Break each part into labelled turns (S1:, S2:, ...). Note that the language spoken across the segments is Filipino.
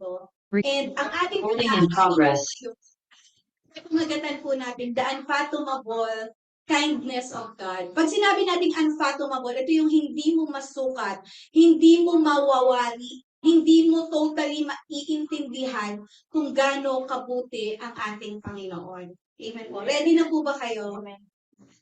S1: ito. And ang ating
S2: Recording in progress.
S1: pumagatan po natin, the unfathomable kindness of God. Pag sinabi nating unfathomable, ito yung hindi mo masukat, hindi mo mawawari, hindi mo totally maiintindihan kung gaano kabuti ang ating Panginoon. Amen po. Ready na po ba kayo? Amen.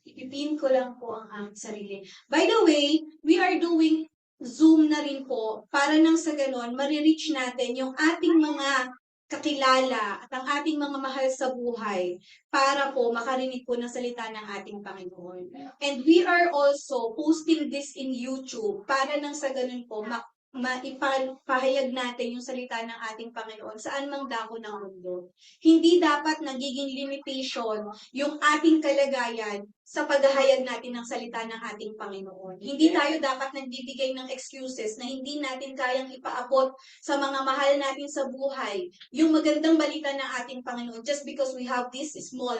S1: Ipipin ko lang po ang sarili. By the way, we are doing Zoom na rin po para nang sa ganon, marireach natin yung ating mga kakilala at ang ating mga mahal sa buhay para po makarinig po ng salita ng ating Panginoon. And we are also posting this in YouTube para nang sa ganon po maipahayag natin yung salita ng ating Panginoon saan mang dako ng mundo. Hindi dapat nagiging limitation yung ating kalagayan sa paghahayag natin ng salita ng ating Panginoon. Hindi tayo dapat nagbibigay ng excuses na hindi natin kayang ipaabot sa mga mahal natin sa buhay yung magandang balita ng ating Panginoon just because we have this small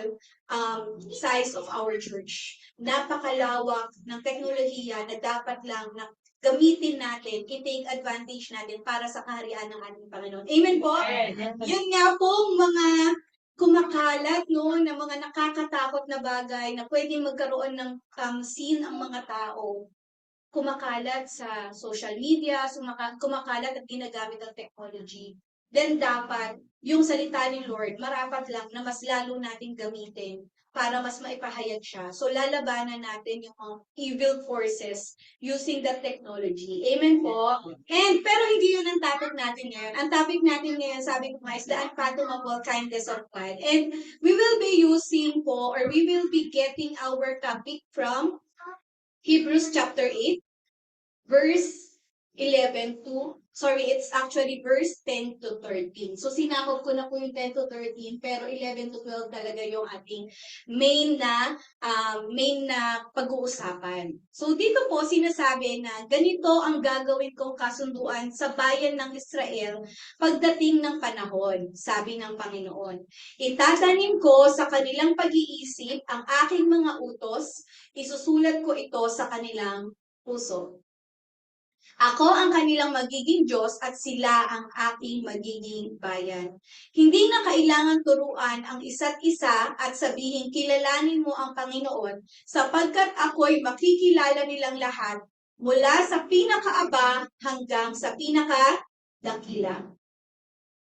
S1: size of our church. Napakalawak ng teknolohiya na dapat lang na gamitin natin, i-take advantage natin para sa kaharian ng ating Panginoon. Amen po? Yun nga pong mga kumakalat no ng mga nakakatakot na bagay na pwedeng magkaroon ng scene ang mga tao. Kumakalat sa social media, kumakalat at ginagamit ang technology. Then dapat yung salita ni Lord, marapat lang na mas lalo nating gamitin para mas maipahayag siya. So lalabanan natin yung evil forces using the technology. Amen po? And pero hindi yun ang topic natin ngayon. Ang topic natin ngayon, sabi ko nga, is the unfathomable kindness of God. And we will be using po, or we will be getting our topic from Hebrews chapter 8, verse 11 to, it's actually verse 10 to 13. So sinakop ko na po yung 10 to 13, pero 11 to 12 talaga yung ating main na pag-uusapan. So dito po sinasabi na ganito ang gagawin kong kasunduan sa bayan ng Israel pagdating ng panahon, sabi ng Panginoon. Itatanim ko sa kanilang pag-iisip ang aking mga utos, isusulat ko ito sa kanilang puso. Ako ang kanilang magiging Diyos at sila ang aking magiging bayan. Hindi na kailangan turuan ang isa't isa at sabihin kilalanin mo ang Panginoon sapagkat ako'y makikilala nilang lahat mula sa pinakaaba hanggang sa pinakadakila.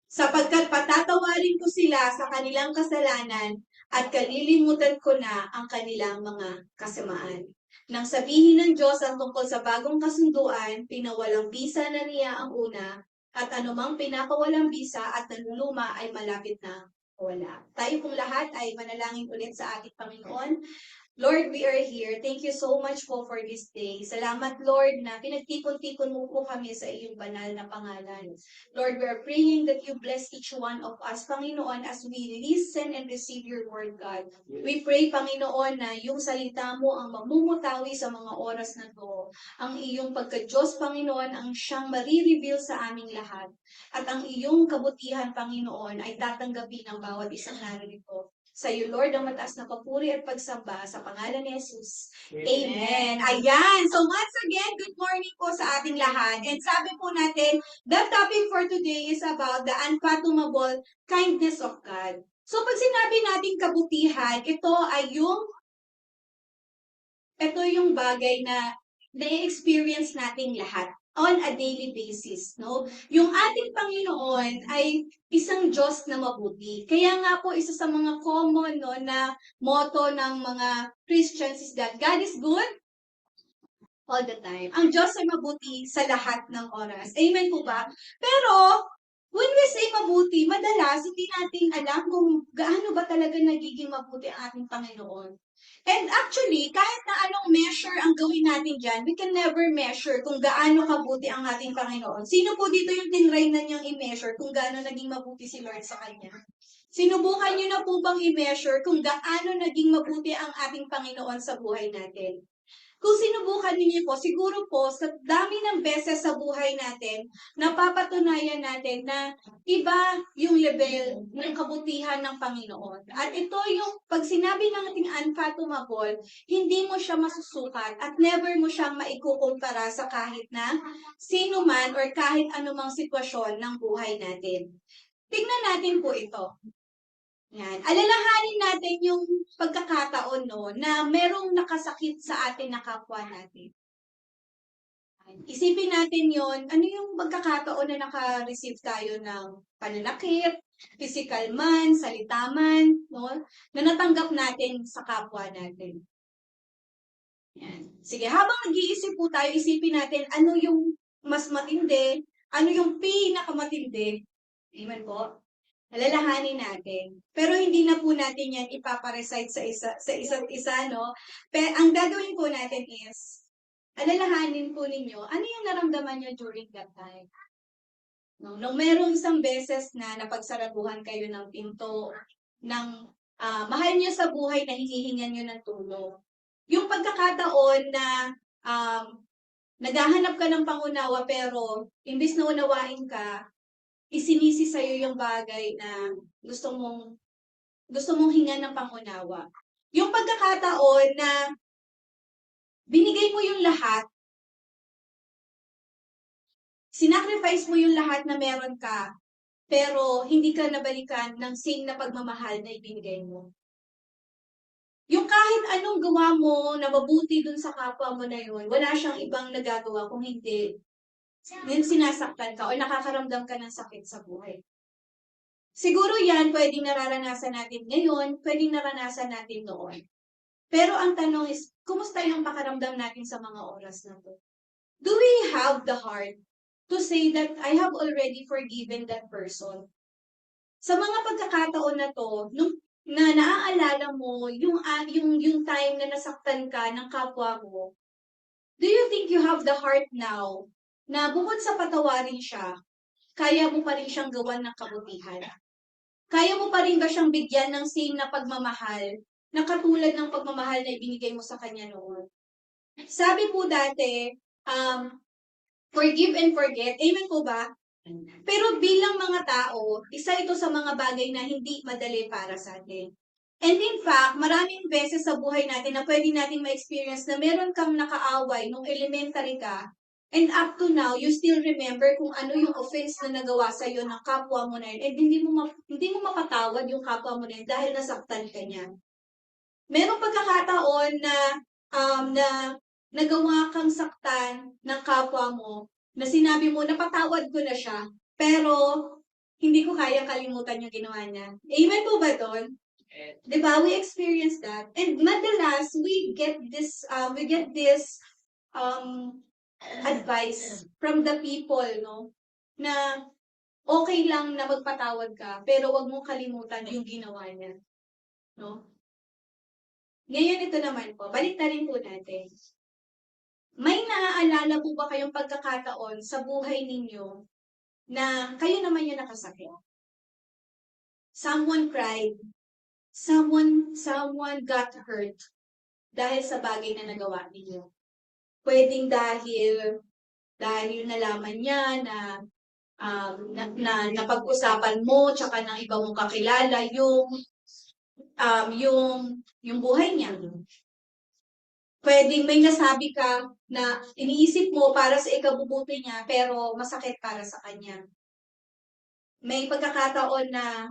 S1: Sapagkat patatawarin ko sila sa kanilang kasalanan at kalilimutan ko na ang kanilang mga kasamaan. Nang sabihin ng Diyos ang tungkol sa bagong kasunduan, pinawalang bisa na niya ang una, at anumang pinapawalang bisa at nanluluma ay malapit na wala. Tayo pong lahat ay manalangin ulit sa ating Panginoon. Lord, we are here. Thank you so much po for this day. Salamat, Lord, na pinagtipon-tipon mo po kami sa iyong banal na pangalan. Lord, we are praying that you bless each one of us, Panginoon, as we listen and receive your word, God. We pray, Panginoon, na yung salita mo ang mamumutawi sa mga oras na to. Ang iyong pagka-Diyos, Panginoon, ang siyang marireveal sa aming lahat. At ang iyong kabutihan, Panginoon, ay tatanggapin ng bawat isang narito. Sa iyo, Lord, ang mataas na papuri at pagsamba sa pangalan ni Jesus. Amen. Ayan. So once again, good morning po sa ating lahat. And sabi po natin, the topic for today is about the unfathomable kindness of God. So pag sinabi natin kabutihan, ito yung bagay na na-experience nating lahat on a daily basis, no? Yung ating Panginoon ay isang Diyos na mabuti. Kaya nga po, isa sa mga common, no, na motto ng mga Christians is that God is good all the time. Ang Diyos ay mabuti sa lahat ng oras. Amen po ba? Pero, when we say mabuti, madalas hindi natin alam kung gaano ba talaga nagiging mabuti ang ating Panginoon. And actually, kahit na anong measure ang gawin natin dyan, we can never measure kung gaano kabuti ang ating Panginoon. Sino po dito yung tinry na niyang i-measure kung gaano naging mabuti si Lord sa Kanya? Sinubukan niyo na po bang i-measure kung gaano naging mabuti ang ating Panginoon sa buhay natin? Kung sinubukan ninyo po, siguro po, sa dami ng beses sa buhay natin, napapatunayan natin na iba yung level ng kabutihan ng Panginoon. At ito yung, pag sinabi ng ating unfathomable, hindi mo siya masusukat at never mo siyang maikukumpara sa kahit na sino man or kahit anumang sitwasyon ng buhay natin. Tingnan natin po ito. Yan. Alalahanin natin yung pagkakataon no, na merong nakasakit sa atin na kapwa natin. Isipin natin yon, ano yung pagkakataon na naka-receive tayo ng pananakit, physical man, salita man, no, na natanggap natin sa kapwa natin. Yan. Sige, habang nag-iisip po tayo, isipin natin ano yung mas matindi, ano yung pinakamatindi. Amen po. Alalahanin natin. Pero hindi na po natin yan ipaparecite sa isa't isa, no? Pero ang gagawin po natin is, alalahanin po ninyo, ano yung naramdaman nyo during that time? No? Nung merong isang beses na napagsaraduhan kayo ng pinto, ng mahal nyo sa buhay na hinihingan nyo ng tulong. Yung pagkakataon na naghahanap ka ng pangunawa pero imbis na unawain ka, isinisi sa'yo yung bagay na gusto mong hingan ng pangunawa. Yung pagkakataon na binigay mo yung lahat, sinacrifice mo yung lahat na meron ka, pero hindi ka nabalikan ng same na pagmamahal na ibinigay mo. Yung kahit anong gawa mo na mabuti dun sa kapwa mo na yun, wala siyang ibang nagagawa kung hindi yung sinasaktan ka o nakakaramdam ka ng sakit sa buhay. Siguro yan, pwedeng nararanasan natin ngayon, pwedeng naranasan natin noon. Pero ang tanong is, kumusta yung pakaramdam natin sa mga oras na to? Do we have the heart to say that I have already forgiven that person? Sa mga pagkakataon na to, nung na naaalala mo yung time na nasaktan ka ng kapwa mo, do you think you have the heart now na bukod sa patawarin siya, kaya mo pa rin siyang gawan ng kabutihan? Kaya mo pa rin ba siyang bigyan ng same na pagmamahal na katulad ng pagmamahal na ibinigay mo sa kanya noon? Sabi po dati, forgive and forget. Amen po ba? Pero bilang mga tao, isa ito sa mga bagay na hindi madali para sa atin. And in fact, maraming beses sa buhay natin na pwede natin ma-experience na meron kang nakaaway nung elementary ka, and up to now, you still remember kung ano yung offense na nagawa sa iyo ng kapwa mo na yun, and hindi mo mapatawad yung kapwa mo na yun dahil nasaktan ka niya. Merong pagkakataon na nagawa kang saktan ng kapwa mo, na sinabi mo, napatawad ko na siya, pero hindi ko kaya kalimutan yung ginawa niya. Amen po ba doon? Diba? We experience that. And madalas, we get this advice from the people, no? Na okay lang na magpatawad ka, pero wag mong kalimutan yung ginawa niya. No? Ngayon ito naman po, balik na rin po natin. May naaalala po ba kayong pagkakataon sa buhay ninyo na kayo naman yung nakasakit? Someone cried. Someone got hurt dahil sa bagay na nagawa ninyo. Pwedeng dahil nalaman niya na napag-usapan mo tsaka ng iba mong kakilala yung buhay niya. Pwedeng may nasabi ka na iniisip mo para sa ikabubuti niya pero masakit para sa kanya. May pagkakataon na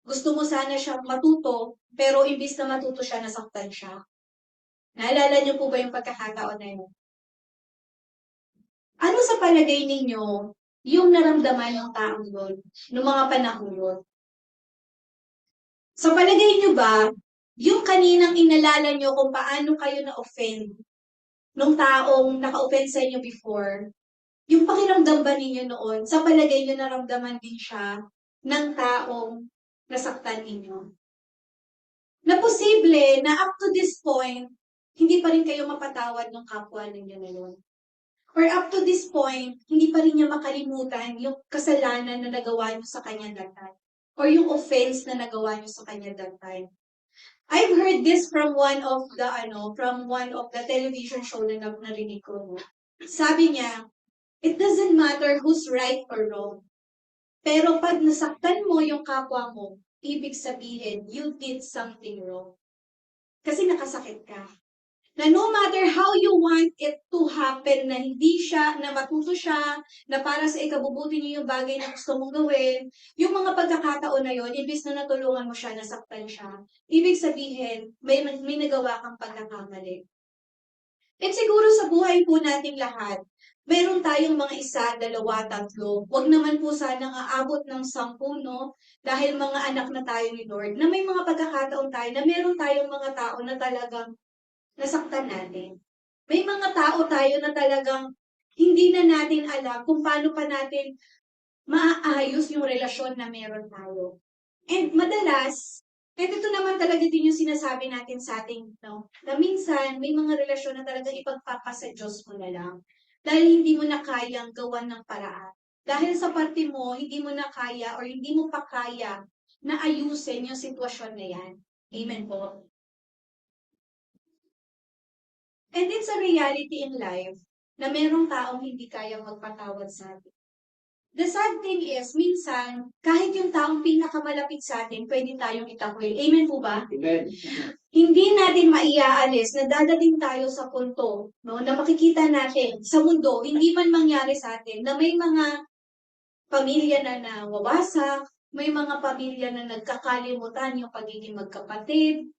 S1: gusto mo sana siyang matuto pero imbis na matuto siya, nasaktan siya. Naalala niyo po ba yung pagkakataon na yun? Ano sa palagay ninyo yung naramdaman ng taong yun noong mga panahon yun? Sa palagay niyo ba, yung kaninang inalala niyo kung paano kayo na-offend nung taong naka-offend sa inyo before, yung pakiramdam ba ninyo noon, sa palagay niyo naramdaman din siya ng taong nasaktan ninyo? Na posible na up to this point, hindi pa rin kayo mapatawad ng kapwa ninyo na yun. Or up to this point, hindi pa rin niya makalimutan yung kasalanan na nagawa niyo sa kanya that time. Or yung offense na nagawa niyo sa kanya that time. I've heard this from one of the television show na narinig ko. No? Sabi niya, it doesn't matter who's right or wrong. Pero pag nasaktan mo yung kapwa mo, ibig sabihin, you did something wrong. Kasi nakasakit ka. Na no matter how you want it to happen, na hindi siya, na matuto siya, na para sa ikabubuti niyo yung bagay na gusto mong gawin, yung mga pagkakataon na yon, ibig na natulungan mo siya, nasaktan siya, ibig sabihin, may nagawa kang pagkakamali. At siguro sa buhay po nating lahat, meron tayong mga isa, dalawa, tatlo. Huwag naman po sanang aabot ng 10, no? Dahil mga anak na tayo ni Lord, na may mga pagkakataon tayo, na meron tayong mga tao na talagang nasaktan natin. May mga tao tayo na talagang hindi na natin alam kung paano pa natin maaayos yung relasyon na meron tayo. And madalas, kahit ito naman talaga din yung sinasabi natin sa ating, no? Na minsan, may mga relasyon na talagang ipagpapasa Diyos mo na lang. Dahil hindi mo na kayang gawan ng paraan. Dahil sa parte mo, hindi mo na kaya or hindi mo pa kaya na ayusin yung sitwasyon na yan. Amen po. And it's a reality in life na merong taong hindi kayang magpatawad sa atin. The sad thing is, minsan, kahit yung taong pinakamalapit sa atin, pwede tayong itakwil. Amen po ba?
S2: Amen.
S1: Hindi natin maiaalis na dadating tayo sa punto, no, na makikita natin sa mundo, hindi man mangyari sa atin, na may mga pamilya na nawawasak, may mga pamilya na nagkakalimutan yung pagiging magkapatid,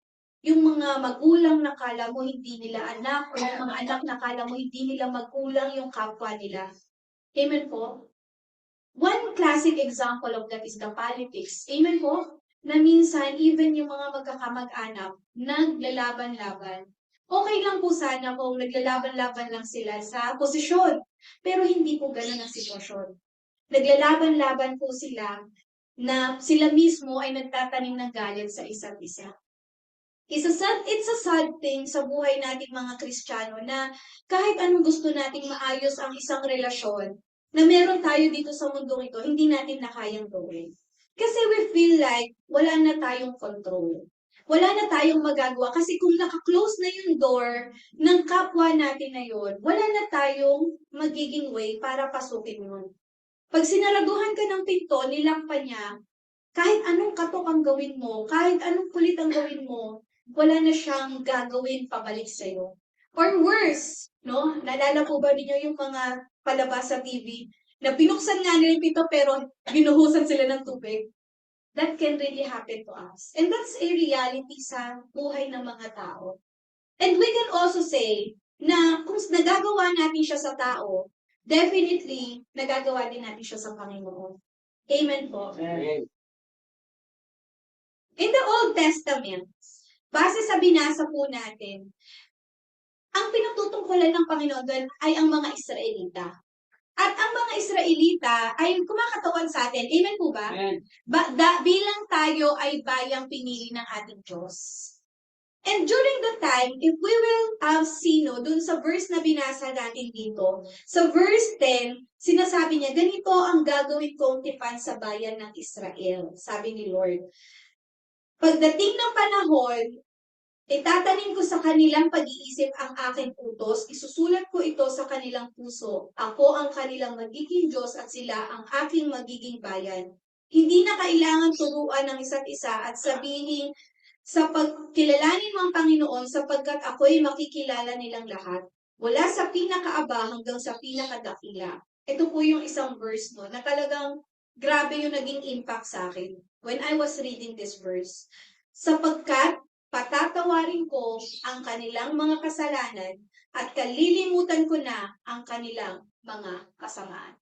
S1: yung mga magulang na kala mo hindi nila anak, o yung mga anak na kala mo hindi nila magulang yung kapwa nila. Amen po? One classic example of that is the politics. Amen po? Na minsan, even yung mga magkakamag-anak, naglalaban-laban. Okay lang po sana kung naglalaban-laban lang sila sa posisyon. Pero hindi po ganun ang sitwasyon. Naglalaban-laban po sila na sila mismo ay nagtatanim ng galit sa isa't isa. It's a sad thing sa buhay nating mga Kristiyano na kahit anong gusto nating maayos ang isang relasyon, na meron tayo dito sa mundong ito, hindi natin na kayang gawin. Kasi we feel like wala na tayong control. Wala na tayong magagawa. Kasi kung naka-close na yung door ng kapwa natin na yun, wala na tayong magiging way para pasukin yun. Pag sinaraduhan ka ng pinto, nilang pa niya, kahit anong katok ang gawin mo, kahit anong kulit ang gawin mo, wala na siyang gagawin pabalik sa'yo. Or worse, no? Naalala po ba ninyo yung mga palabas sa TV na binuksan nga nila yung pito pero binuhusan sila ng tubig? That can really happen to us. And that's a reality sa buhay ng mga tao. And we can also say na kung nagagawa natin siya sa tao, definitely nagagawa din natin siya sa Panginoon. Amen po.
S2: Amen.
S1: In the Old Testament, base sa binasa po natin, ang pinatutungkulan ng Panginoon doon ay ang mga Israelita. At ang mga Israelita ay kumakatawan sa atin. Amen po ba?
S2: Amen.
S1: Bilang tayo ay bayang pinili ng ating Diyos. And during the time, if we will see, no, dun sa verse na binasa natin dito, sa verse 10, sinasabi niya, ganito ang gagawin kong tipan sa bayan ng Israel, sabi ni Lord. Pagdating ng panahon, itatanim ko sa kanilang pag-iisip ang aking utos, isusulat ko ito sa kanilang puso. Ako ang kanilang magiging Diyos at sila ang aking magiging bayan. Hindi na kailangan turuan ng isa't isa at sabihin sa pagkilalanin mo ang Panginoon sapagkat ako'y makikilala nilang lahat. Mula sa pinakaaba hanggang sa pinakadakila. Ito po yung isang verse no, na talagang grabe yung naging impact sa akin when I was reading this verse. Sapagkat patatawarin ko ang kanilang mga kasalanan at kalilimutan ko na ang kanilang mga kasamaan.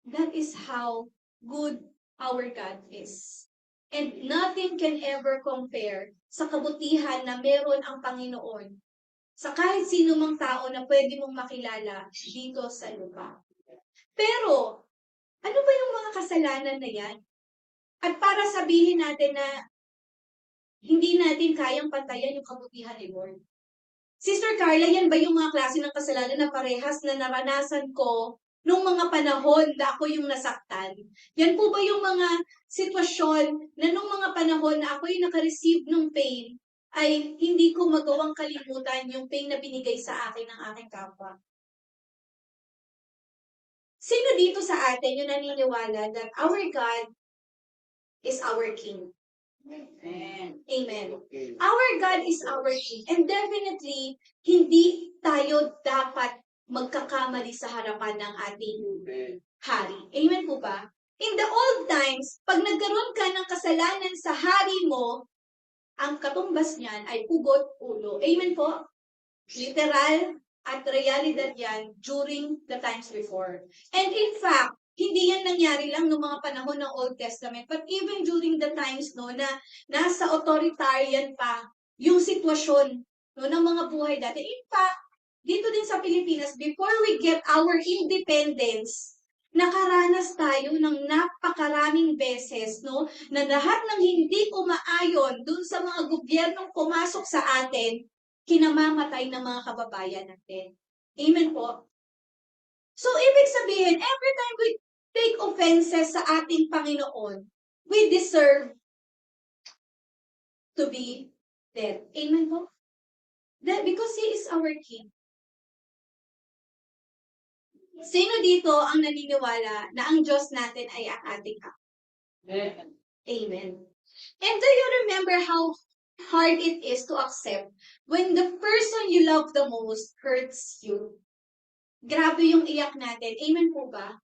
S1: That is how good our God is. And nothing can ever compare sa kabutihan na meron ang Panginoon sa kahit sino mang tao na pwede mong makilala dito sa lupa. Pero, ano ba yung mga kasalanan na yan? At para sabihin natin na hindi natin kayang pantayan yung kabutihan ni Lord. Sister Carla, yan ba yung mga klase ng kasalanan na parehas na naranasan ko nung mga panahon na ako yung nasaktan? Yan po ba yung mga sitwasyon na nung mga panahon na ako yung naka-receive ng pain, ay hindi ko magawang kalimutan yung pain na binigay sa akin ng aking kapwa? Sino dito sa atin yung naniniwala that our God is our King? Amen. Amen. Our God is our King. And definitely, hindi tayo dapat magkakamali sa harapan ng ating hari. Amen po ba? In the old times, pag nagkaroon ka ng kasalanan sa hari mo, ang katumbas niyan ay pugot ulo. Amen po? Literal at realidad yan during the times before. And in fact, hindi yan nangyari lang noong mga panahon ng Old Testament, but even during the times no na nasa authoritarian pa yung sitwasyon no ng mga buhay dati. In fact, dito din sa Pilipinas, before we get our independence, nakaranas tayo ng napakaraming beses no na lahat ng hindi umaayon dun sa mga gobyernong pumasok sa atin, kinamamatay ng mga kababayan natin. Amen po? So, ibig sabihin, every time we take offenses sa ating Panginoon, we deserve to be dead. Amen po? That because He is our King. Sino dito ang naniniwala na ang Diyos natin ay ang ating Ama? Amen. And do you remember how hard it is to accept when the person you love the most hurts you? Grabe yung iyak natin. Amen po ba?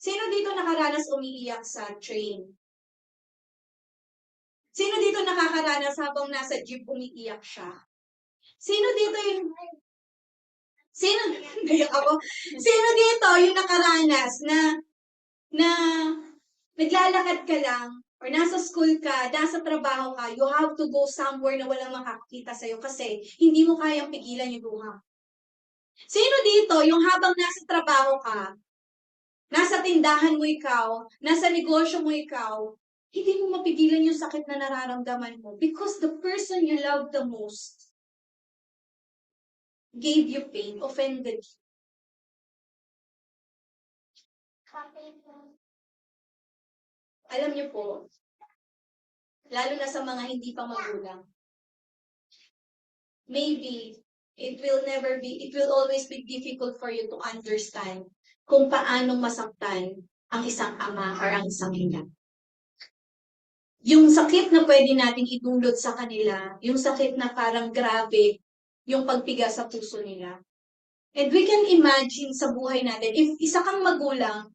S1: Sino dito nakaranas umiiyak sa train? Sino dito nakakaranas habang nasa jeep umiiyak siya? Sino dito yung... Sino... ako? Sino dito yung nakaranas na naglalakad ka lang or nasa school ka, nasa trabaho ka, you have to go somewhere na walang makakita sa'yo kasi hindi mo kayang pigilan yung luha. Sino dito yung habang nasa trabaho ka, nasa tindahan mo ikaw, nasa negosyo mo ikaw, hindi mo mapigilan yung sakit na nararamdaman mo because the person you love the most gave you pain, offended you. Alam niyo po, lalo na sa mga hindi pa magulang, maybe it will always be difficult for you to understand kung paano masaktan ang isang ama or ang isang ina. Yung sakit na pwede nating idulot sa kanila, yung sakit na parang grabe, yung pagpiga sa puso nila. And we can imagine sa buhay natin, if isa kang magulang,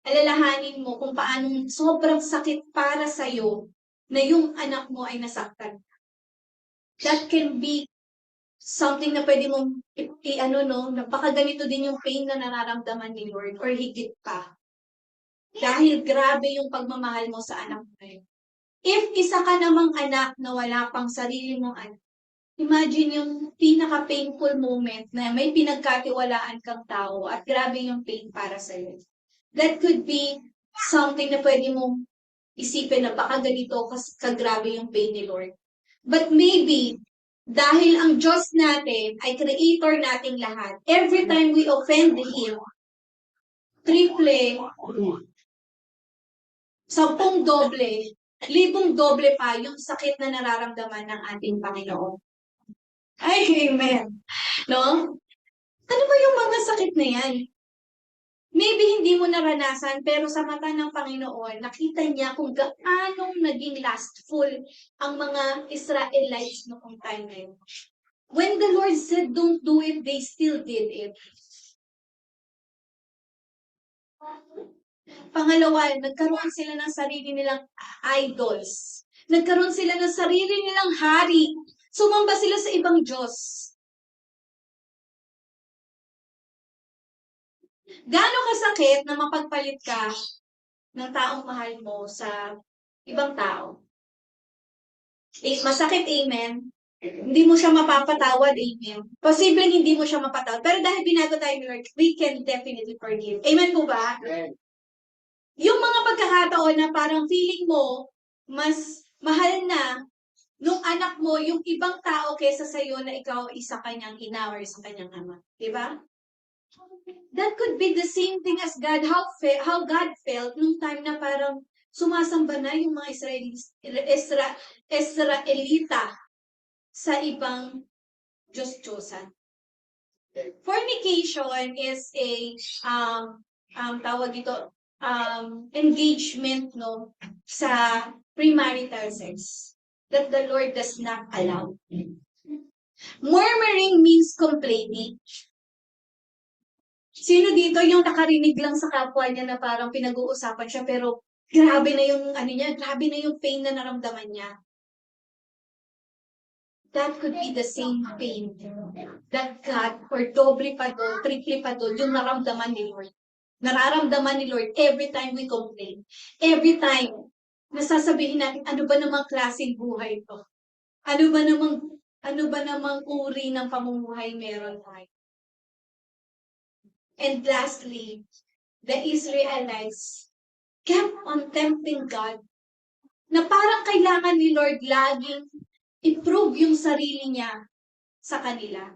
S1: alalahanin mo kung paano sobrang sakit para sa'yo na yung anak mo ay nasaktan. That can be something na pwede mong napakaganito din yung pain na nararamdaman ni Lord or higit pa. Dahil grabe yung pagmamahal mo sa anak mo ngayon. If isa ka namang anak na wala pang sarili mong anak, imagine yung pinaka-painful moment na may pinagkatiwalaan kang tao at grabe yung pain para sa'yo. That could be something na pwede mong isipin na baka ganito kagrabe yung pain ni Lord. But maybe, dahil ang Diyos natin ay creator nating lahat, every time we offend Him, triple, 10 doble, 1,000 doble pa yung sakit na nararamdaman ng ating Panginoon. Ay, amen. No? Ano ba yung mga sakit na yan? Maybe hindi mo naranasan, pero sa mata ng Panginoon, nakita niya kung gaano naging lastful ang mga Israelites noong time na yun. When the Lord said, don't do it, they still did it. Pangalawa, nagkaroon sila ng sarili nilang idols. Nagkaroon sila ng sarili nilang hari. Sumamba sila sa ibang Diyos. Gaano kasakit na mapagpalit ka ng taong mahal mo sa ibang tao? Masakit, amen. Hindi mo siya mapapatawad, amen. Posibleng hindi mo siya mapatawad. Pero dahil binago tayo ni Lord, we can definitely forgive. Amen po ba? Amen. Yung mga pagkakataon na parang feeling mo, mas mahal na nung anak mo yung ibang tao kesa sa'yo na ikaw isa kanyang ina or isa kanyang ama. Diba? That could be the same thing as God, how God felt nung time na parang sumasamba na yung mga Israelita sa ibang Diyos-Diyosan. Fornication is a tawag ito engagement no sa premarital sex that the Lord does not allow. Murmuring means complaining. Sino dito yung nakarinig lang sa kapwa niya na parang pinag-uusapan siya pero grabe na yung ano niya, grabe na yung pain na naramdaman niya. That could be the same pain that God, or doble pa doon, triple pa doon, yung naramdaman ni Lord. Nararamdaman ni Lord every time we complain. Every time, nasasabihin natin, ano ba namang klaseng buhay to? Ano ba namang uri ng pamumuhay meron tayo? And lastly, the Israelites kept on tempting God na parang kailangan ni Lord laging i-prove yung sarili niya sa kanila.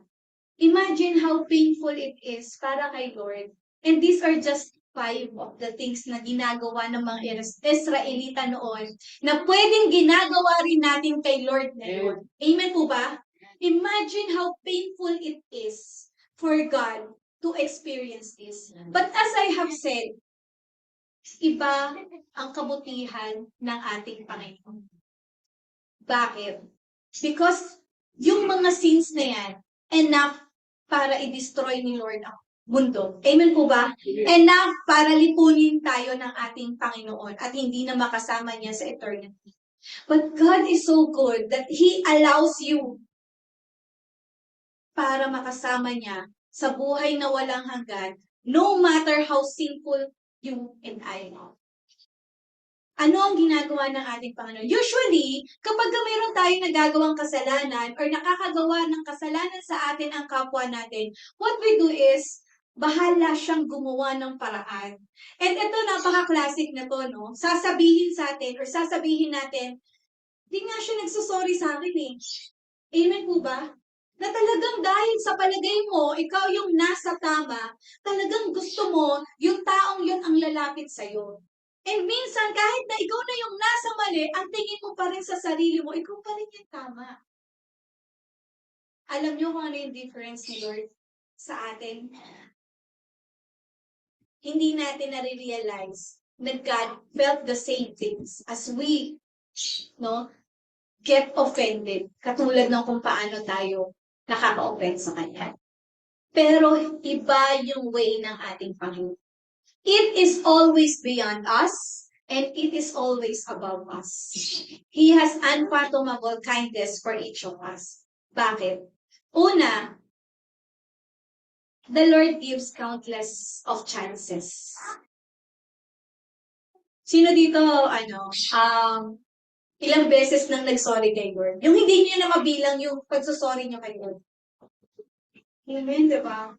S1: Imagine how painful it is para kay Lord. And these are just 5 of the things na ginagawa ng mga Israelita noon na pwedeng ginagawa rin natin kay Lord ngayon. Amen po ba? Imagine how painful it is for God to experience this. But as I have said, iba ang kabutihan ng ating Panginoon. Bakit? Because yung mga sins na yan, enough para i-destroy ni Lord ang mundo. Amen po ba? Enough para lipunin tayo ng ating Panginoon at hindi na makasama niya sa eternity. But God is so good that He allows you para makasama niya sa buhay na walang hanggan, no matter how sinful you and I are. Ano ang ginagawa ng ating Panginoon? Usually, kapag mayroon tayong nagagawang kasalanan or nakakagawa ng kasalanan sa atin ang kapwa natin, what we do is, bahala siyang gumawa ng paraan. And ito, napaka-classic na to, no? Sasabihin sa atin or sasabihin natin, di nga siya nagsusorry sa akin eh. Amen po ba? Na talagang dahil sa palagay mo, ikaw yung nasa tama, talagang gusto mo, yung taong yun ang lalapit sa'yo. And minsan, kahit na ikaw na yung nasa mali, ang tingin mo pa rin sa sarili mo, ikaw pa rin yung tama. Alam niyo kung ano yung difference ni Lord sa atin? Hindi natin nare-realize na God felt the same things as we, no? Get offended. Katulad ng kung paano tayo nakaka-offend sa Kanya. Pero iba yung way ng ating Panginoon. It is always beyond us, and it is always above us. He has unfathomable kindness for each of us. Bakit? Una, the Lord gives countless of chances. Sino dito, ilang beses nang nag-sorry kay Lord? Yung hindi niyo na mabilang yung pagsusorry niyo kay Lord. Amen, di ba?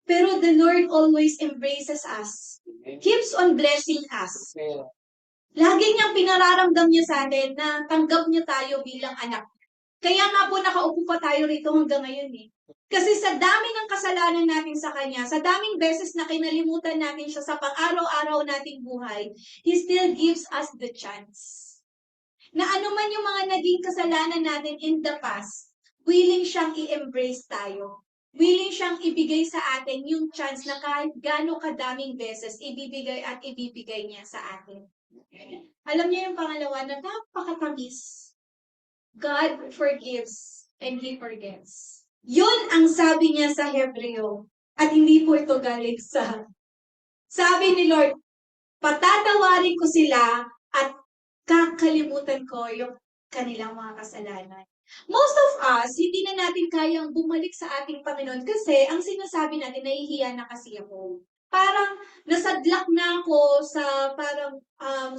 S1: Pero the Lord always embraces us. Keeps on blessing us. Lagi niyang pinararamdam niya sa atin na tanggap niya tayo bilang anak. Kaya nga po nakaupo pa tayo rito hanggang ngayon eh. Kasi sa dami ng kasalanan natin sa Kanya, sa daming beses na kinalimutan natin siya sa pang-araw-araw nating buhay, He still gives us the chance. Na anuman yung mga naging kasalanan natin in the past, willing siyang i-embrace tayo. Willing siyang ibigay sa atin yung chance na kahit gaano kadaming beses, ibibigay niya sa atin. Alam niyo yung pangalawa na napakatamis. God forgives and He forgets. Yun ang sabi niya sa Hebreo. At hindi po ito galing sa... Sabi ni Lord, patatawarin ko sila at kakalimutan ko yung kanilang mga kasalanan. Most of us, hindi na natin kayang bumalik sa ating Panginoon kasi ang sinasabi natin, nahihiya na kasi ako. Parang nasadlak na ako sa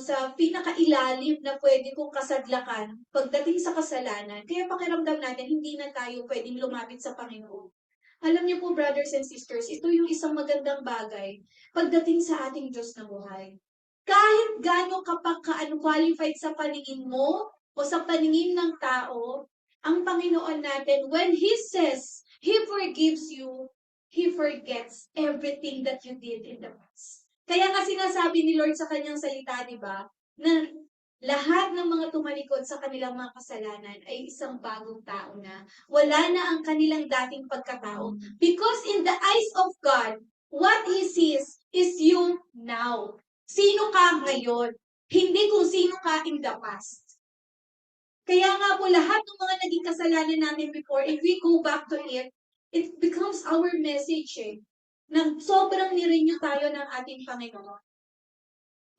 S1: sa pinakailalim na pwede kong kasadlakan pagdating sa kasalanan. Kaya pakiramdam natin, hindi na tayo pwedeng lumapit sa Panginoon. Alam niyo po, brothers and sisters, ito yung isang magandang bagay pagdating sa ating Diyos na buhay. Kahit gaano ka pa ka-unqualified sa paningin mo o sa paningin ng tao, ang Panginoon natin, when He says He forgives you, He forgets everything that you did in the past. Kaya nga sinasabi ni Lord sa kanyang salita, di ba, na lahat ng mga tumalikod sa kanilang mga kasalanan ay isang bagong tao na. Wala na ang kanilang dating pagkatao. Because in the eyes of God, what He sees is you now. Sino ka ngayon? Hindi kung sino ka in the past. Kaya nga po lahat ng mga naging kasalanan namin before, if we go back to it, it becomes our message na sobrang nirenew tayo ng ating Panginoon.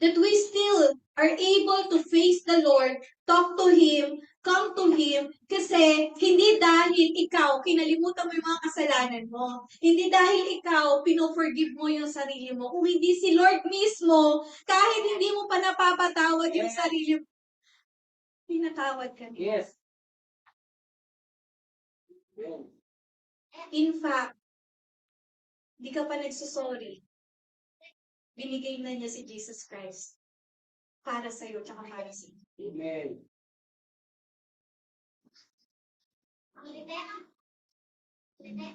S1: That we still are able to face the Lord, talk to Him, come to Him, kasi hindi dahil ikaw, kinalimutan mo yung mga kasalanan mo. Hindi dahil ikaw, pino-forgive mo yung sarili mo. Kung hindi si Lord mismo, kahit hindi mo pa napapatawad yung sarili mo, pinatawad ka niya.
S2: Yes.
S1: In fact, di ka pa nagsusorry. Binigay na niya si Jesus Christ para sa'yo, tsaka para sa'yo.
S2: Amen.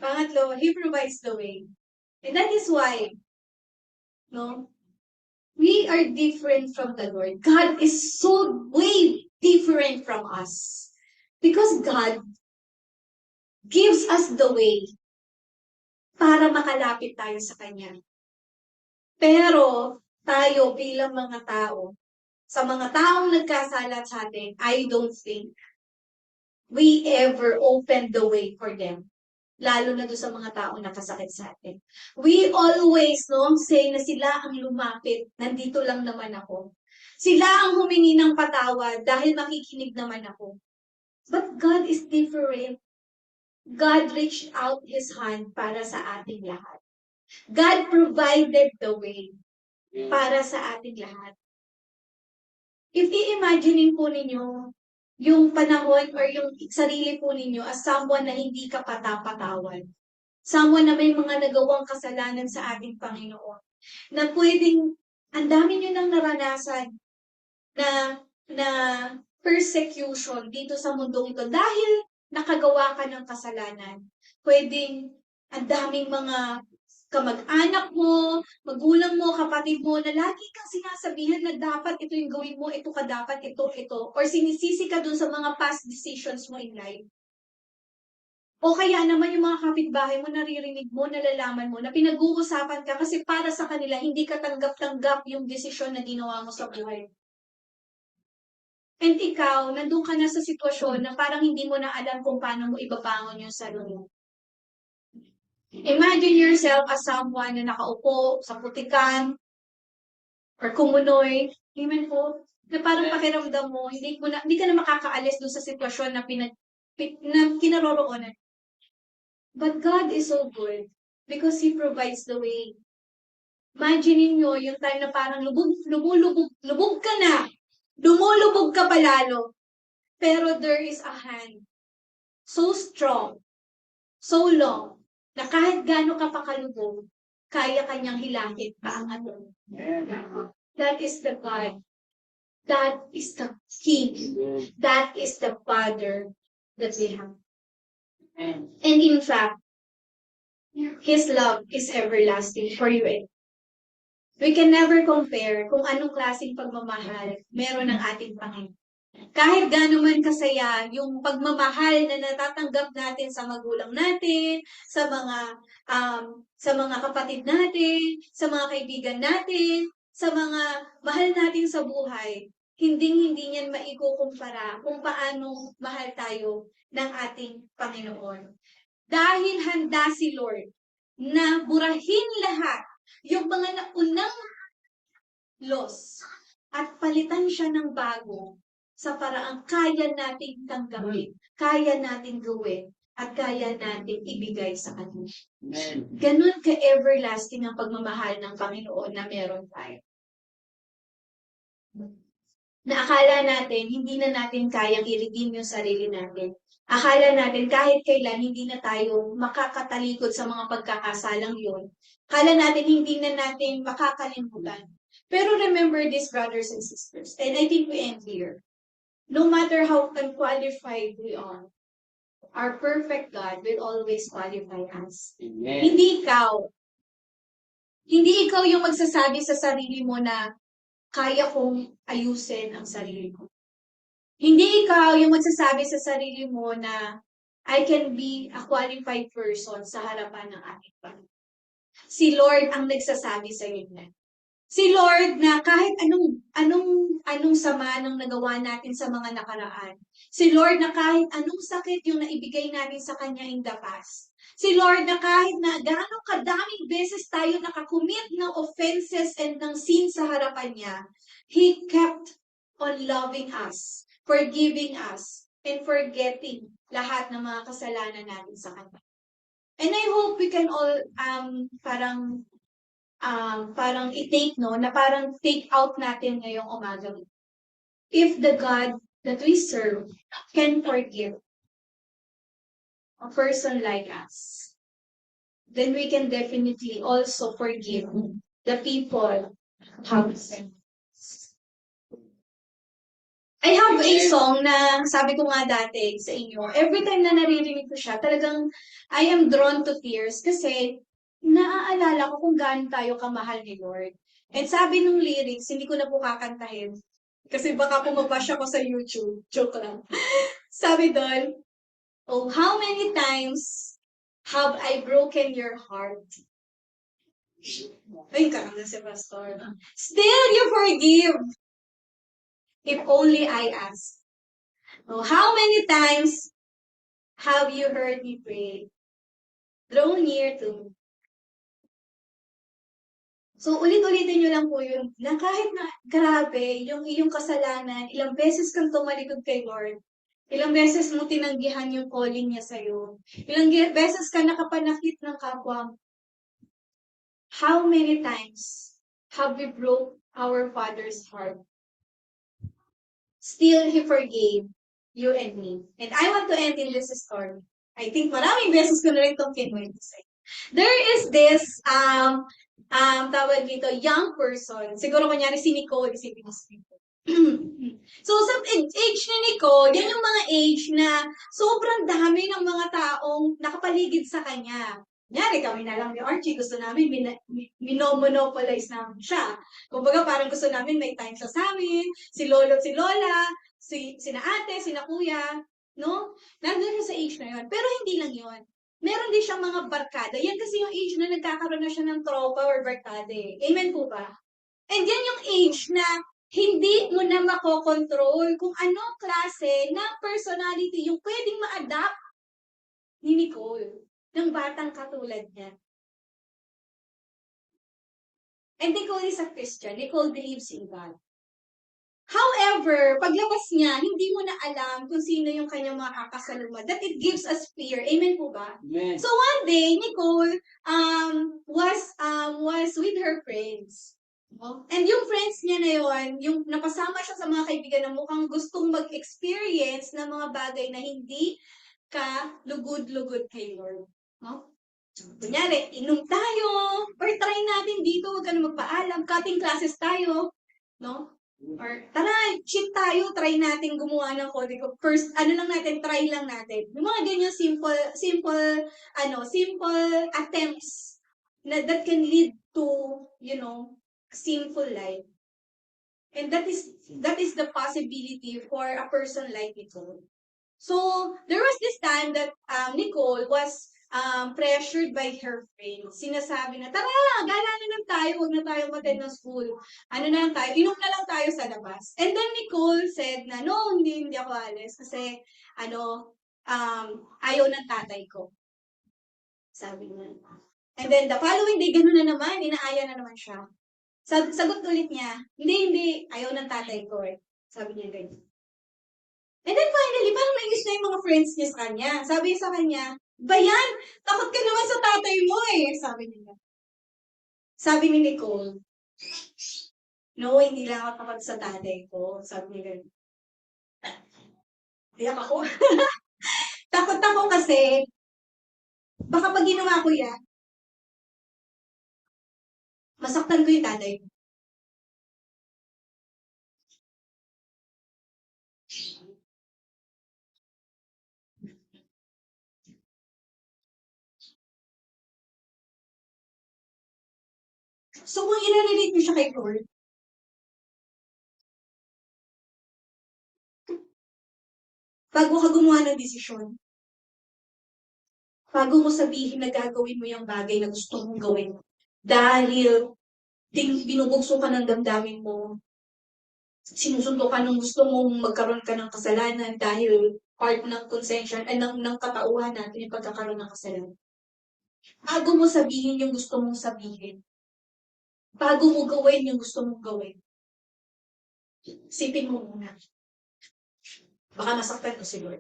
S1: Pangatlo, He provides the way. And that is why, no, we are different from the Lord. God is so way different from us. Because God gives us the way para makalapit tayo sa Kanya. Pero, tayo bilang mga tao, sa mga taong nagkasala sa atin, I don't think we ever open the way for them. Lalo na doon sa mga taong nakasakit sa atin. We always, say na sila ang lumapit. Nandito lang naman ako. Sila ang humingi ng patawad dahil makikinig naman ako. But God is different. God reached out His hand para sa ating lahat. God provided the way para sa ating lahat. If i-imaginein po ninyo yung panahon or yung sarili po ninyo as someone na hindi ka patapatawad. Someone na may mga nagawang kasalanan sa ating Panginoon. Na pwedeng, ang dami nyo nang naranasan na persecution dito sa mundong ito dahil nakagawa ka ng kasalanan. Pwedeng, ang daming mga kamag-anak mo, magulang mo, kapatid mo, na lagi kang sinasabihan na dapat ito yung gawin mo, ito ka dapat, ito. Or sinisisi ka dun sa mga past decisions mo in life. O kaya naman yung mga kapitbahay mo, naririnig mo, nalalaman mo, na pinag-uusapan ka kasi para sa kanila, hindi ka tanggap-tanggap yung desisyon na ginawa mo sa buhay. And ikaw, nandun ka na sa sitwasyon na parang hindi mo na alam kung paano mo ibabangon yung sarili mo. Imagine yourself as someone na nakaupo sa putikan or kumunoy, amen po, na parang pakiramdam mo, hindi ka na makakaalis doon sa sitwasyon na kinaroroonan. But God is so good because He provides the way. Imagine nyo yung time na parang lubog ka na, lumulubog ka palalo, pero there is a hand so strong, so long, na kahit gaano ka pakalubog, kaya kanyang hilangin paangat. That is the God. That is the King. That is the Father that we have. And in fact, His love is everlasting for you. We can never compare kung anong klaseng pagmamahal meron ng ating Panginoon. Kahit gaano man kasaya yung pagmamahal na natatanggap natin sa magulang natin, sa mga kapatid natin, sa mga kaibigan natin, sa mga mahal natin sa buhay, hindi niyan maikukumpara kung paano mahal tayo ng ating Panginoon. Dahil handa si Lord na burahin lahat yung mga naunang loss at palitan siya ng bago sa paraang kaya nating tanggapin, kaya nating gawin, at kaya nating ibigay sa Kanya. Ganun ka-everlasting ang pagmamahal ng Panginoon na meron tayo. Na akala natin, hindi na natin kayang i-redeem yung sarili natin. Akala natin kahit kailan hindi na tayo makakatalikod sa mga pagkakasalang yun. Akala natin hindi na natin makakalimutan. Pero remember this, brothers and sisters, and I think we end here. No matter how unqualified we are, our perfect God will always qualify us.
S2: Amen.
S1: Hindi ikaw. Hindi ikaw yung magsasabi sa sarili mo na kaya kong ayusin ang sarili ko. Hindi ikaw yung magsasabi sa sarili mo na I can be a qualified person sa harapan ng ating Panginoon. Si Lord ang nagsasabi sa iyo na. Si Lord na kahit anong sama ng nagawa natin sa mga nakaraan. Si Lord na kahit anong sakit yung naibigay natin sa Kanya in the past. Si Lord na kahit na gaano kadaming beses tayo nakakumit ng offenses and ng sin sa harapan niya, He kept on loving us, forgiving us, and forgetting lahat ng mga kasalanan natin sa Kanya. And I hope we can all parang i-take, no, na parang take out natin ngayong umaga. If the God that we serve can forgive a person like us, then we can definitely also forgive the people who have sinned. I have a song na sabi ko nga dati sa inyo, every time na naririnig ko siya, talagang I am drawn to tears kasi naaalala ko kung gaano tayo kamahal ni Lord. And sabi nung lyrics, hindi ko na po kakantahin. Kasi baka pumabash ako sa YouTube. Joke lang. Sabi doon, oh, how many times have I broken your heart? Ay, karang na si Pastor. Still you forgive. If only I ask. Oh, how many times have you heard me pray? Draw near to me. So, ulit-ulitin nyo lang po yun, na kahit na grabe, yung iyong kasalanan, ilang beses kang tumalikod kay Lord, ilang beses mo tinanggihan yung calling niya sa'yo, ilang beses ka nakapanakit ng kapwa, how many times have we broke our Father's heart? Still, He forgave you and me. And I want to end in this story. I think maraming beses ko na rin itong kinuwento sa'yo. There is this, tawag dito, young person. Siguro kunyari si Nicole, isipin mo si Nicole. So, sa age ni Nicole, yan yung mga age na sobrang dami ng mga taong nakapaligid sa kanya. Kunyari, kami na lang ni Archie, gusto namin, minomonopolize namin siya. Kumbaga, parang gusto namin may time siya sa amin, si Lolo at si Lola, sina ate, sina kuya, no? Nandun siya sa age na yun. Pero hindi lang yun. Meron din siyang mga barkada. Yan kasi yung age na nagkakaroon na siya ng tropa or barkada eh. Amen po ba? And yan yung age na hindi mo na makokontrol kung anong klase ng personality yung pwedeng ma-adapt ni Nicole, ng batang katulad niya. And Nicole is a Christian. Nicole believes in God. However, paglabas niya, hindi mo na alam kung sino yung kanyang mga kakasaluma. That it gives us fear. Amen po ba?
S2: Amen.
S1: So one day, Nicole was with her friends. And yung friends niya na yun, yung napasama siya sa mga kaibigan na mukhang gustong mag-experience ng mga bagay na hindi ka lugod-lugod kay Lord. No? Kunyari, inom tayo, or try natin dito, huwag ka na magpaalam, cutting classes tayo, no? Or tara, cheat tayo, try natin gumawa ng coding. First, lang natin, try lang natin. Yung mga ganyan simple attempts na that can lead to, sinful life. And that is the possibility for a person like Nicole. So, there was this time that Nicole was pressured by her friends. Sinasabi na, tara, gala na lang tayo, huwag na tayo mag-attend ng school. Ano na lang tayo, inom na lang tayo sa labas. And then Nicole said na, no, hindi ako alis. Kasi, ayaw ng tatay ko. Sabi niya. And then the following day, gano'n na naman, inaaya na naman siya. Sagot ulit niya, hindi, ayaw ng tatay ko eh. Sabi niya ganyan. And then finally, parang nainis na yung mga friends niya sa kanya. Sabi sa kanya, Bayan, takot ka naman sa tatay mo eh. Sabi niya. Sabi ni Nicole, no, hindi lang ako takot sa tatay ko. Sabi niya. Iyak ako. Takot ako kasi, baka pag ginawa ko yan, masaktan ko yung tatay ko. So kung i-relate mo siya kay Lord, bago ka gumawa ng desisyon, bago mo sabihin na gagawin mo yung bagay na gusto mong gawin, dahil binubugso ka ng damdamin mo, sinusundo ka ng gusto mong magkaroon ka ng kasalanan dahil part ng konsensya, ng katauhan natin yung pagkakaroon ng kasalanan. Bago mo sabihin yung gusto mong sabihin, bago mo gawin yung gusto mong gawin, isipin mo muna. Baka masaktan mo si Lord.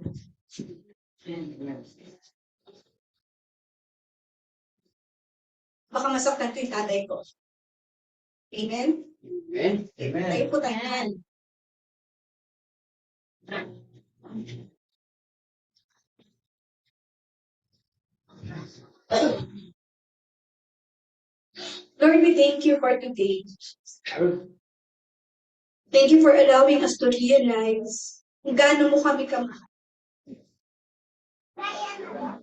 S1: Baka masaktan ko yung tatay ko. Amen?
S2: Amen. Amen.
S1: Tayo po tayo. Lord, we thank you for today. Thank you for allowing us to realize kung gaano mo kami kamahal.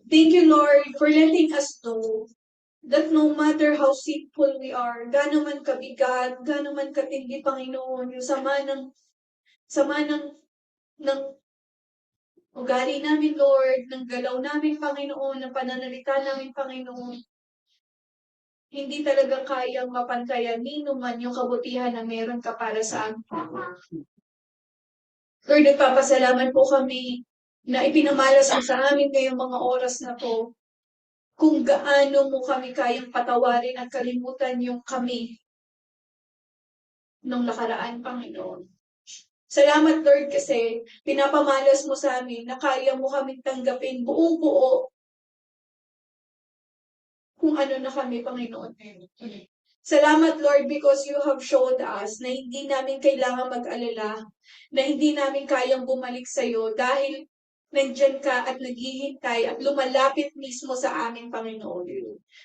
S1: Thank you, Lord, for letting us know that no matter how sinful we are, gaano man kabigat, gaano man katindi, Panginoon, yung sama ng ugali namin, Lord, ng galaw namin, Panginoon, ng pananalita namin, Panginoon, hindi talaga kayang mapantayan ni man yung kabutihan na meron ka para sa amin. Lord, nagpapasalamat po kami na ipinamalas mo sa amin ngayong mga oras na to kung gaano mo kami kayang patawarin at kalimutan yung kami nung nakaraan, Panginoon. Salamat, Lord, kasi pinapamalas mo sa amin na kaya mo kaming tanggapin buong-buo kung ano na kami, Panginoon. Salamat, Lord, because you have showed us na hindi namin kailangan mag-alala, na hindi namin kayang bumalik sa iyo dahil nandyan ka at naghihintay at lumalapit mismo sa amin, Panginoon.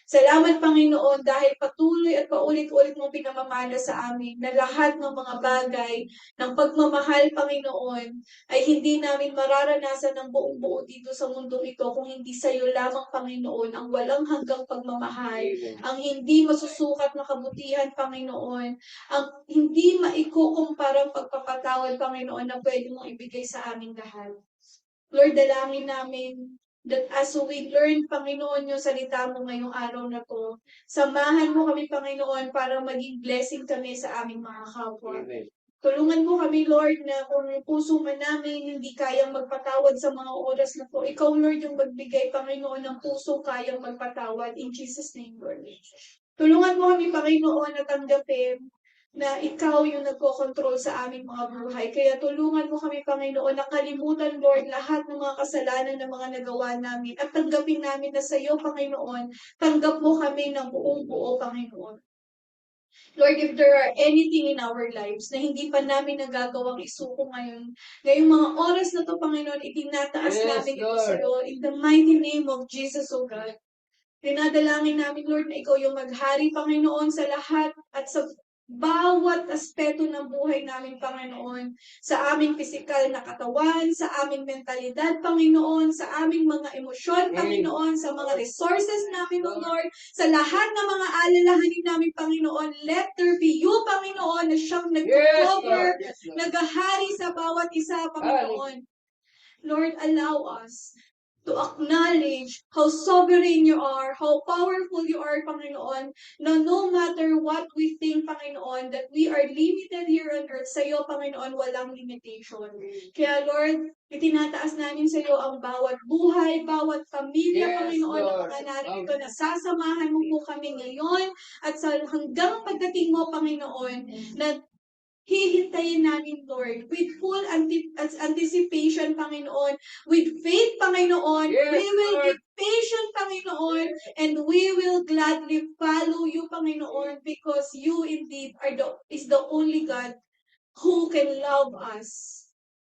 S1: Salamat, Panginoon, dahil patuloy at paulit-ulit mong pinamamana sa amin na lahat ng mga bagay ng pagmamahal, Panginoon, ay hindi namin mararanasan ng buong buo dito sa mundong ito kung hindi sa iyo lamang, Panginoon, ang walang hanggang pagmamahal, ang hindi masusukat na kabutihan, Panginoon, ang hindi maikukumparang pagpapatawad, Panginoon, na pwede mong ibigay sa aming lahat. Lord, dalangin namin that as we learn, Panginoon, yung salita mo ngayong araw na to, samahan mo kami, Panginoon, para maging blessing kami sa aming mga kapwa. Tulungan mo kami, Lord, na kung puso man namin hindi kayang magpatawad sa mga oras na to, ikaw, Lord, yung magbigay, Panginoon, ng puso kayang magpatawad. In Jesus' name, Lord. Tulungan mo kami, Panginoon, na tanggapin na ikaw yung nagkokontrol sa aming mga buhay. Kaya tulungan mo kami, Panginoon, na kalimutan, Lord, lahat ng mga kasalanan na mga nagawa namin at tanggapin namin na sa iyo, Panginoon, tanggap mo kami ng buong buo, Panginoon. Lord, if there are anything in our lives na hindi pa namin nagagawang isuko ngayon, ngayong mga oras na to, Panginoon, itinataas namin ito sa iyo in the mighty name of Jesus, O God. Dinadalangin namin, Lord, na ikaw yung maghari, Panginoon, sa lahat at sa bawat aspeto ng buhay namin, Panginoon, sa aming pisikal na katawan, sa aming mentalidad, Panginoon, sa aming mga emosyon, Panginoon, sa mga resources namin, O Lord, sa lahat ng mga alalahanin namin, Panginoon, let there be you, Panginoon, na siyang nag-cover, naghahari sa bawat isa, Panginoon. Lord, allow us to acknowledge how sovereign you are, how powerful you are, Panginoon, na no matter what we think, Panginoon, that we are limited here on earth, sa iyo, Panginoon, walang limitation. Kaya, Lord, itinataas namin sa iyo ang bawat buhay, bawat pamilya, Panginoon, na mga narito, na sasamahan mo po kami ngayon, at sa hanggang pagdating mo, Panginoon, na hihintayin namin, Lord, with full anticipation, Panginoon, with faith, Panginoon, we will be patient, Panginoon, and we will gladly follow you, Panginoon, because you indeed is the only God who can love us.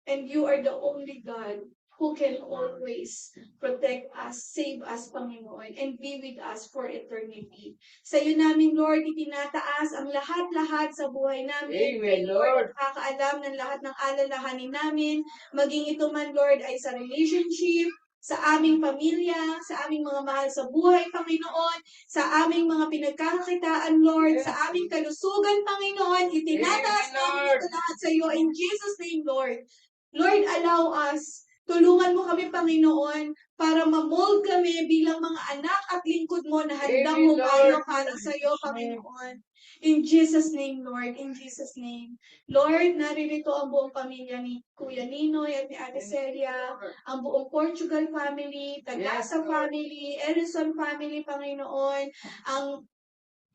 S1: And you are the only God who can always protect us, save us, Panginoon, and be with us for eternity. Sa iyo namin, Lord, itinataas ang lahat-lahat sa buhay namin.
S2: Amen, Lord.
S1: Nakakaalam ng lahat ng alalahanin namin, maging ito man, Lord, ay sa relationship, sa aming pamilya, sa aming mga mahal sa buhay, Panginoon, sa aming mga pinagkakakitaan, Lord, sa aming kalusugan, Panginoon, itinataas namin ito lahat sa iyo in Jesus' name, Lord. Lord, allow us, tulungan mo kami, Panginoon, para ma-mold kami bilang mga anak at lingkod mo na handang humayo para sa iyo, Panginoon. In Jesus' name, Lord, in Jesus' name. Lord, naririto ang buong pamilya ni Kuya Ninoy at ni Ate Celia, ang buong Portugal family, Tagasa family, Ellison family, Panginoon, ang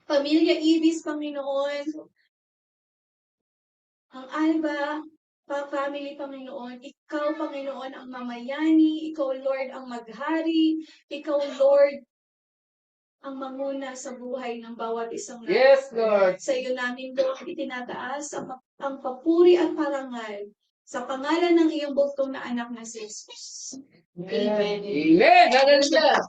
S1: pamilya Ibis, Panginoon, ang Alba, family, Panginoon, ikaw, Panginoon, ang mamayani, ikaw, Lord, ang maghari, ikaw, Lord, ang manguna sa buhay ng bawat isang natin.
S2: Yes, Lord.
S1: Sa iyo namin, Lord, itinataas ang papuri at parangal sa pangalan ng iyong bugtong na anak na si Jesus. Amen.
S2: Amen. Hallelujah.